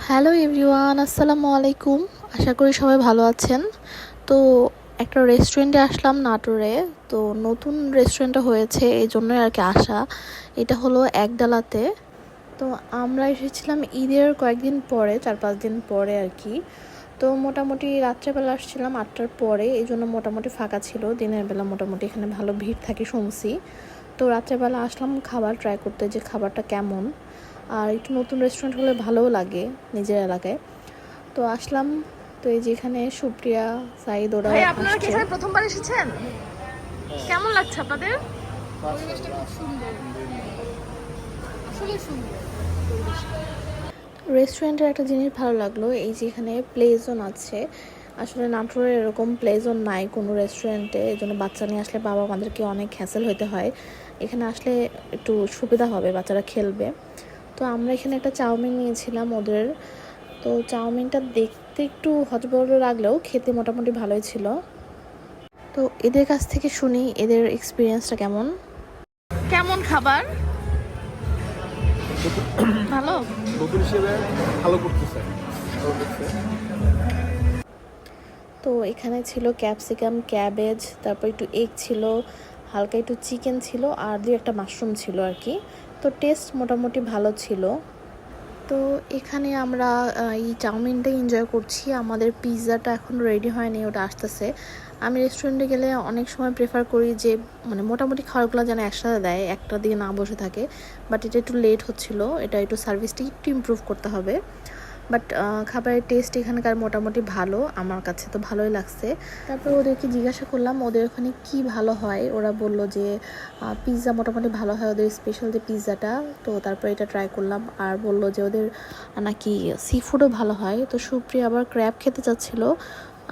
Hello everyone, আসসালামু আলাইকুম। আশা করি সবাই ভালো আছেন। তো একটা রেস্টুরেন্টে আসলাম নাটোরে। তো নতুন রেস্টুরেন্টটা হয়েছে, এই জন্যই আর কি আসা। এটা হলো একডালাতে। তো আমরা এসেছিলাম ঈদের কয়েকদিন পরে, 4-5 দিন পরে আর কি। তো মোটামুটি রাত্রেবেলা আসছিলাম 8টার পরে, এই জন্য মোটামুটি ফাঁকা ছিল। দিনের বেলা মোটামুটি এখানে ভালো ভিড় থাকে শুনছি। তো রাত্রেবেলা আসলাম খাবার ট্রাই করতে, যে খাবারটা কেমন। আর একটু নতুন রেস্টুরেন্ট হলে ভালোও লাগে নিজের এলাকায়। তো আসলাম। তো এই যে এখানে সুপ্রিয়া, সাইদ ওরা ভাই আপনারা কি আসছে। এখানে প্রথমবার এসেছেন? কেমন লাগছে আপনাদের? পরিবেশটা খুব সুন্দর, আসলে সুন্দর পরিবেশটা। রেস্টুরেন্টের একটা জিনিস ভালো লাগলো, এই যে এখানে প্লে জোন আছে। আসলে নাটোরে এরকম প্লে জোন নাই কোনো রেস্টুরেন্টে, এই জন্য বাচ্চা নিয়ে আসলে বাবা আমাদেরকে অনেক হ্যাসেল হতে হয়। এখানে আসলে একটু সুবিধা হবে, বাচ্চারা খেলবে। তো আমরা এখানে একটা চাউমিন নিয়েছিলাম ওদের। তো চাউমিনটা দেখতে একটু হজবড় লাগলেও খেতে মোটামুটি ভালোই ছিল। তো এদের কাছ থেকে শুনি এদের এক্সপিরিয়েন্সটা কেমন। কেমন খাবার? ভালো। নতুন হিসেবে ভালো করতেছে। তো এখানে ছিল ক্যাপসিকাম, ক্যাবেজ, তারপর একটু এগ ছিল, হালকা একটু চিকেন ছিল, আর একটা মাশরুম ছিল আর কি। তো টেস্ট মোটামুটি ভালো ছিল। তো এখানে আমরা এই চাউমিনটা এনজয় করছি। আমাদের পিৎজাটা এখন রেডি হয়নি, ওটা আসতেছে। আমি রেস্টুরেন্টে গেলে অনেক সময় প্রেফার করি যে মোটামুটি খাবারগুলো যেন একসাথে দেয়, একটা দিকে না বসে থাকে। বাট এটা একটু লেট হচ্ছিল, এটা একটু সার্ভিসটা একটু ইমপ্রুভ করতে হবে। বাট খাবারের টেস্ট এখানকার মোটামুটি ভালো, আমার কাছে তো ভালোই লাগছে। তারপর ওদেরকে জিজ্ঞাসা করলাম ওদের ওখানে কি ভালো হয়। ওরা বলল যে পিৎজা মোটামুটি ভালো হয়, ওদের স্পেশাল যে পিৎজাটা। তো তারপর এটা ট্রাই করলাম, আর বলল যে ওদের নাকি সি ফুডও ভালো হয়। তো সুপ্রিয়া আবার ক্র্যাব খেতে চাচ্ছিল।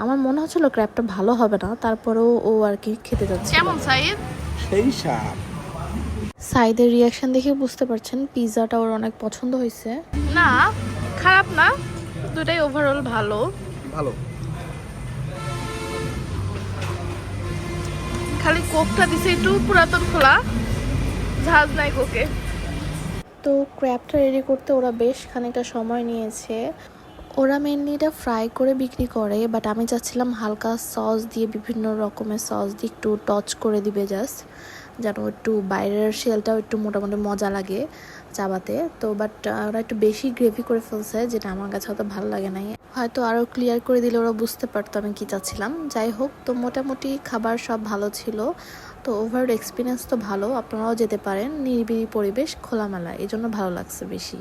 আমার মনে হচ্ছিল ক্র্যাবটা ভালো হবে না, তারপরেও ও আর কি খেতে যাচ্ছে। কেমন সাইদ? সেই সাপ। সাইদের রিয়াকশন দেখে বুঝতে পারছেন পিৎজাটা ওর অনেক পছন্দ হয়েছে। না, খারাপ না, দুটাই ওভারঅল ভালো। ভালো। খালি কোকটা দিছে একটু পুরাতন খোলা, ঝাঁজ নাই কোকে। তো ক্র্যাবটা রেডি করতে ওরা বেশ খানিকটা সময় নিয়েছে। ওরা মেনলি এটা ফ্রাই করে বিক্রি করে, বাট আমি চাচ্ছিলাম হালকা সস দিয়ে, বিভিন্ন রকমের সস দিয়ে একটু টচ করে দিবে, জাস্ট যেন একটু বাইরের শেলটাও একটু মোটামুটি মজা লাগে চাবাতে। তো বাট ওরা একটু বেশি গ্রেভি করে ফেলছে, যেটা আমার কাছে হয়তো ভালো লাগে নাই। হয়তো আরও ক্লিয়ার করে দিলে ওরা বুঝতে পারতো আমি কী চাচ্ছিলাম। যাই হোক, তো মোটামুটি খাবার সব ভালো ছিল। তো ওভারঅল এক্সপিরিয়েন্স তো ভালো, আপনারাও যেতে পারেন। নিরিবিলি পরিবেশ, খোলামেলা, এই জন্য ভালো লাগছে বেশি।